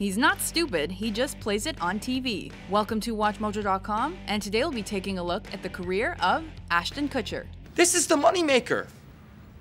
He's not stupid, he just plays it on TV. Welcome to WatchMojo.com, and today we'll be taking a look at the career of Ashton Kutcher. This is the moneymaker.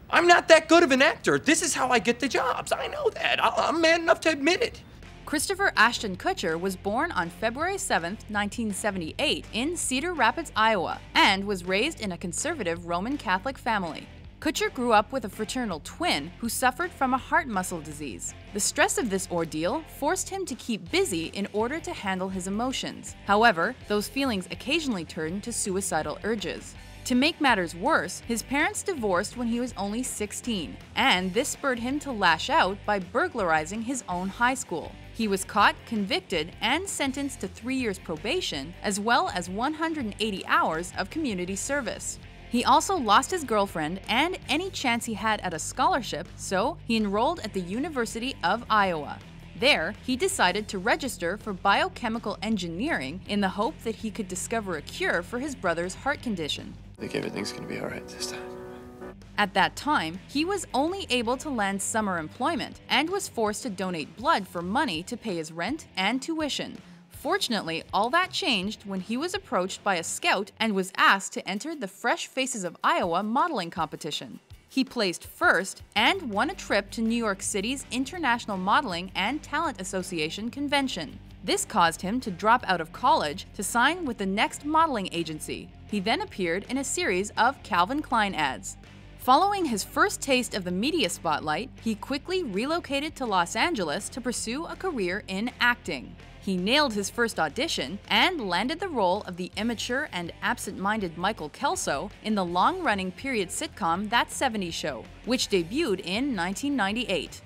I'm not that good of an actor. This is how I get the jobs. I know that. I'm man enough to admit it. Christopher Ashton Kutcher was born on February 7, 1978 in Cedar Rapids, Iowa, and was raised in a conservative Roman Catholic family. Kutcher grew up with a fraternal twin who suffered from a heart muscle disease. The stress of this ordeal forced him to keep busy in order to handle his emotions. However, those feelings occasionally turned to suicidal urges. To make matters worse, his parents divorced when he was only 16, and this spurred him to lash out by burglarizing his own high school. He was caught, convicted, and sentenced to 3 years probation, as well as 180 hours of community service. He also lost his girlfriend and any chance he had at a scholarship, so he enrolled at the University of Iowa. There, he decided to register for biochemical engineering in the hope that he could discover a cure for his brother's heart condition. I think everything's gonna be all right this time. At that time, he was only able to land summer employment and was forced to donate blood for money to pay his rent and tuition. Fortunately, all that changed when he was approached by a scout and was asked to enter the Fresh Faces of Iowa modeling competition. He placed first and won a trip to New York City's International Modeling and Talent Association convention. This caused him to drop out of college to sign with the Next modeling agency. He then appeared in a series of Calvin Klein ads. Following his first taste of the media spotlight, he quickly relocated to Los Angeles to pursue a career in acting. He nailed his first audition and landed the role of the immature and absent-minded Michael Kelso in the long-running period sitcom That 70s Show, which debuted in 1998.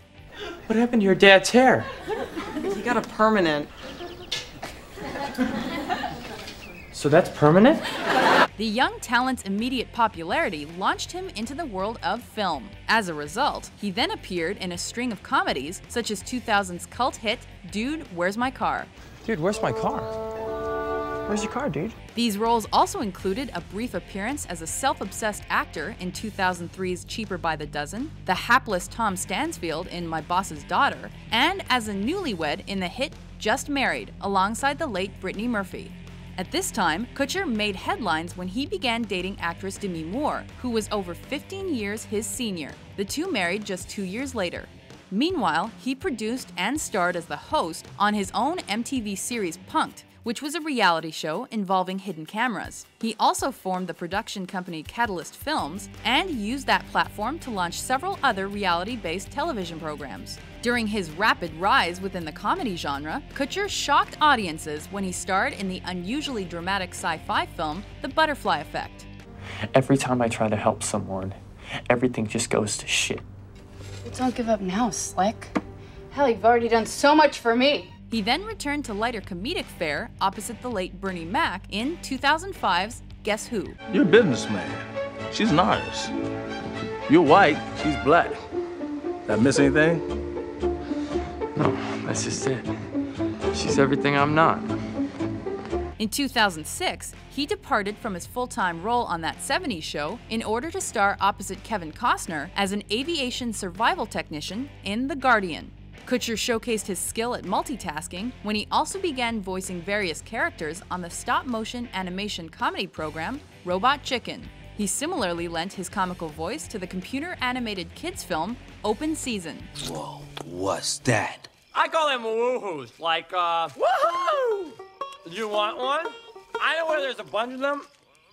What happened to your dad's hair? He got a permanent. So that's permanent? The young talent's immediate popularity launched him into the world of film. As a result, he then appeared in a string of comedies such as 2000's cult hit Dude, Where's My Car? Dude, where's my car? Where's your car, dude? These roles also included a brief appearance as a self-obsessed actor in 2003's Cheaper by the Dozen, the hapless Tom Stansfield in My Boss's Daughter, and as a newlywed in the hit Just Married alongside the late Brittany Murphy. At this time, Kutcher made headlines when he began dating actress Demi Moore, who was over 15 years his senior. The two married just 2 years later. Meanwhile, he produced and starred as the host on his own MTV series Punk'd, which was a reality show involving hidden cameras. He also formed the production company Catalyst Films and used that platform to launch several other reality-based television programs. During his rapid rise within the comedy genre, Kutcher shocked audiences when he starred in the unusually dramatic sci-fi film The Butterfly Effect. Every time I try to help someone, everything just goes to shit. Well, don't give up now, Slick. Hell, you've already done so much for me. He then returned to lighter comedic fare opposite the late Bernie Mac in 2005's Guess Who? You're a businessman. She's an artist. You're white, she's black. Did I miss anything? No, that's just it. She's everything I'm not. In 2006, he departed from his full-time role on That 70s Show in order to star opposite Kevin Costner as an aviation survival technician in The Guardian. Kutcher showcased his skill at multitasking when he also began voicing various characters on the stop-motion animation comedy program Robot Chicken. He similarly lent his comical voice to the computer-animated kids film Open Season. Whoa, what's that? I call them woohoos, like, woohoo! Do you want one? I know where there's a bunch of them,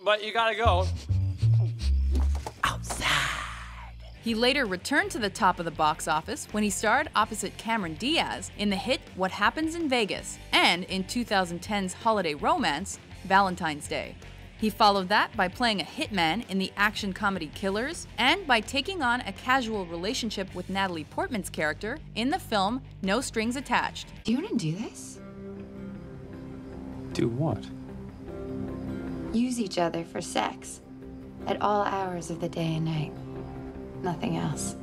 but you gotta go. He later returned to the top of the box office when he starred opposite Cameron Diaz in the hit What Happens in Vegas and in 2010's holiday romance, Valentine's Day. He followed that by playing a hitman in the action comedy Killers and by taking on a casual relationship with Natalie Portman's character in the film No Strings Attached. Do you want to do this? Do what? Use each other for sex at all hours of the day and night. Nothing else.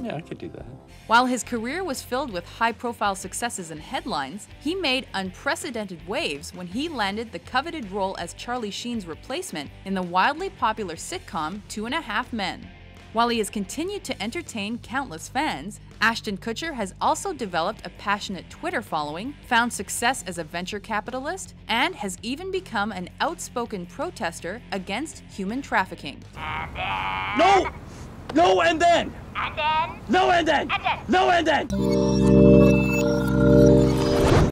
Yeah, I could do that. While his career was filled with high-profile successes and headlines, he made unprecedented waves when he landed the coveted role as Charlie Sheen's replacement in the wildly popular sitcom 2.5 Men. While he has continued to entertain countless fans, Ashton Kutcher has also developed a passionate Twitter following, found success as a venture capitalist, and has even become an outspoken protester against human trafficking. No! No and then! No and then! No and then!